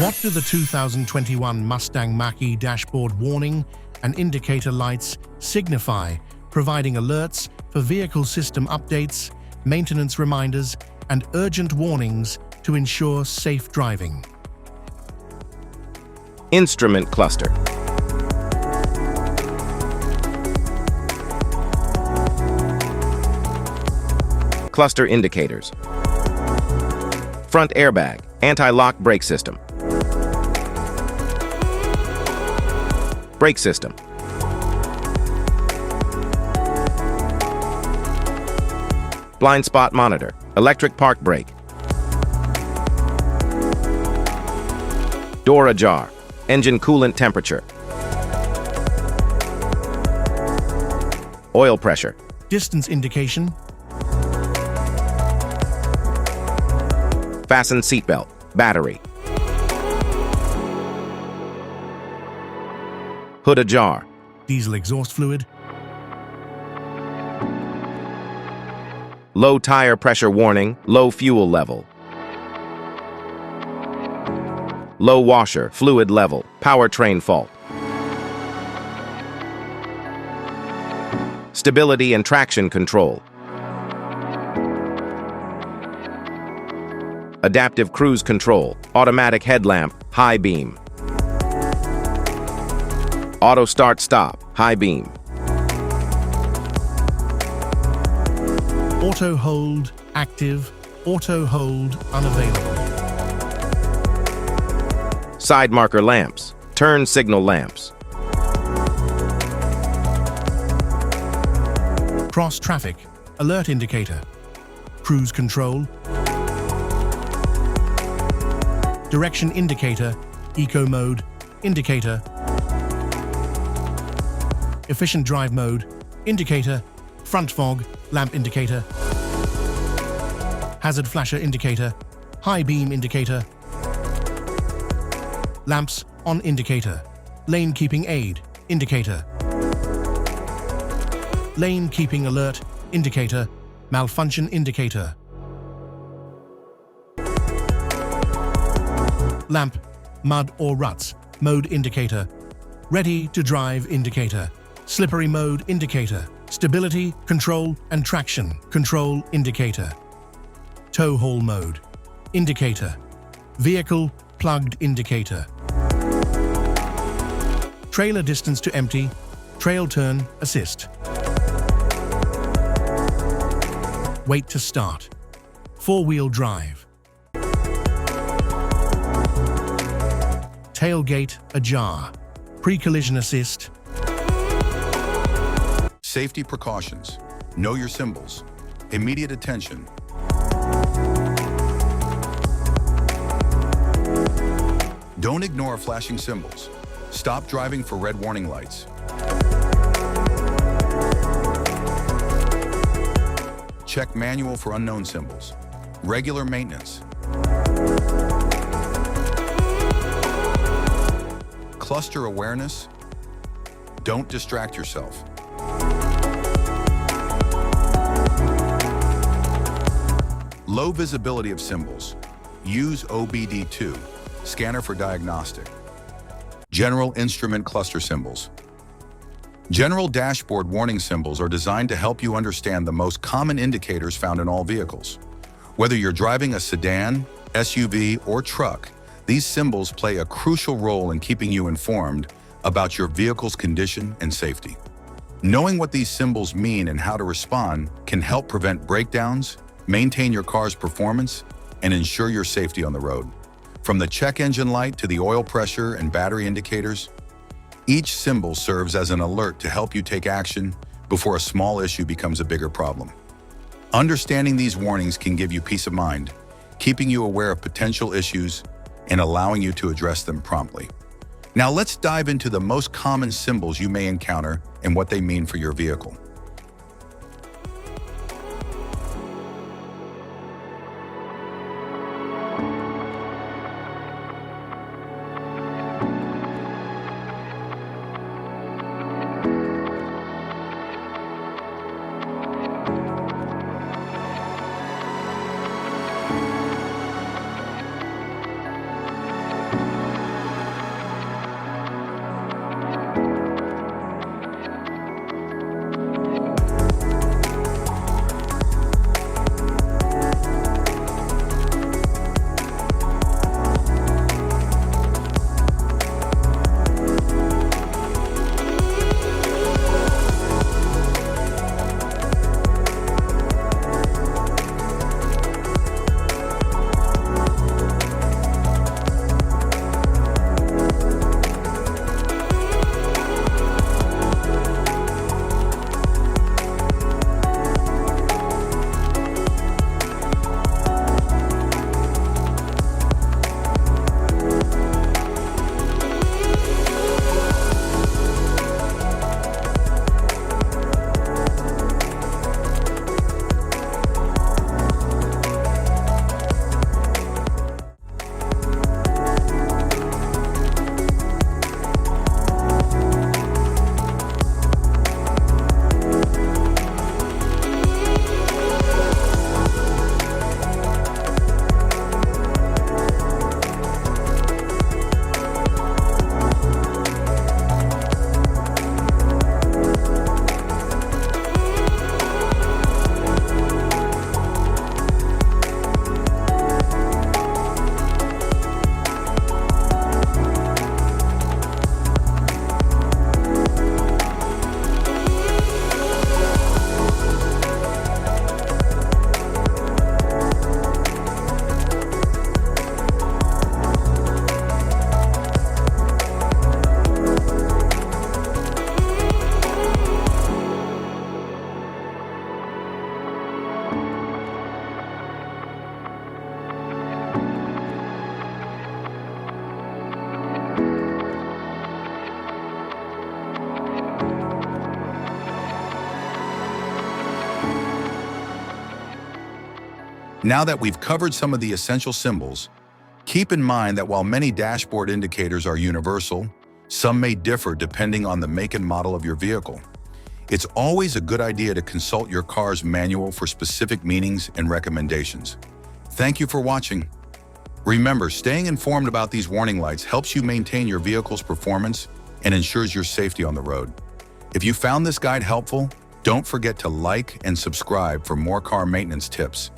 What do the 2021 Mustang Mach-E dashboard warning and indicator lights signify, providing alerts for vehicle system updates, maintenance reminders, and urgent warnings to ensure safe driving? Instrument cluster. Cluster indicators. Front airbag, anti-lock brake system. Brake system. Blind spot monitor, electric park brake. Door ajar, engine coolant temperature. Oil pressure. Distance indication. Fasten seatbelt, battery. Hood ajar. Diesel exhaust fluid. Low tire pressure warning, low fuel level. Low washer, fluid level, powertrain fault. Stability and traction control. Adaptive cruise control, automatic headlamp, high beam. Auto start stop, high beam. Auto hold active, auto hold unavailable. Side marker lamps, turn signal lamps. Cross traffic, alert indicator. Cruise control. Direction indicator, eco mode, indicator. Efficient drive mode, indicator. Front fog, lamp indicator. Hazard flasher indicator, high beam indicator. Lamps on indicator. Lane keeping aid, indicator. Lane keeping alert, indicator. Malfunction indicator. Lamp, mud or ruts, mode indicator. Ready to drive indicator. Slippery mode indicator. Stability, control, and traction control indicator. Tow haul mode indicator. Vehicle plugged indicator. Trailer distance to empty, trail turn assist. Wait to start. Four-wheel drive. Tailgate ajar. Pre-collision assist. Safety precautions. Know your symbols. Immediate attention. Don't ignore flashing symbols. Stop driving for red warning lights. Check manual for unknown symbols. Regular maintenance. Cluster awareness. Don't distract yourself. Low visibility of symbols. Use OBD2, scanner for diagnostic. General instrument cluster symbols. General dashboard warning symbols are designed to help you understand the most common indicators found in all vehicles. Whether you're driving a sedan, SUV, or truck, these symbols play a crucial role in keeping you informed about your vehicle's condition and safety. Knowing what these symbols mean and how to respond can help prevent breakdowns, maintain your car's performance, and ensure your safety on the road. From the check engine light to the oil pressure and battery indicators, each symbol serves as an alert to help you take action before a small issue becomes a bigger problem. Understanding these warnings can give you peace of mind, keeping you aware of potential issues and allowing you to address them promptly. Now let's dive into the most common symbols you may encounter and what they mean for your vehicle. Now that we've covered some of the essential symbols, keep in mind that while many dashboard indicators are universal, some may differ depending on the make and model of your vehicle. It's always a good idea to consult your car's manual for specific meanings and recommendations. Thank you for watching. Remember, staying informed about these warning lights helps you maintain your vehicle's performance and ensures your safety on the road. If you found this guide helpful, don't forget to like and subscribe for more car maintenance tips.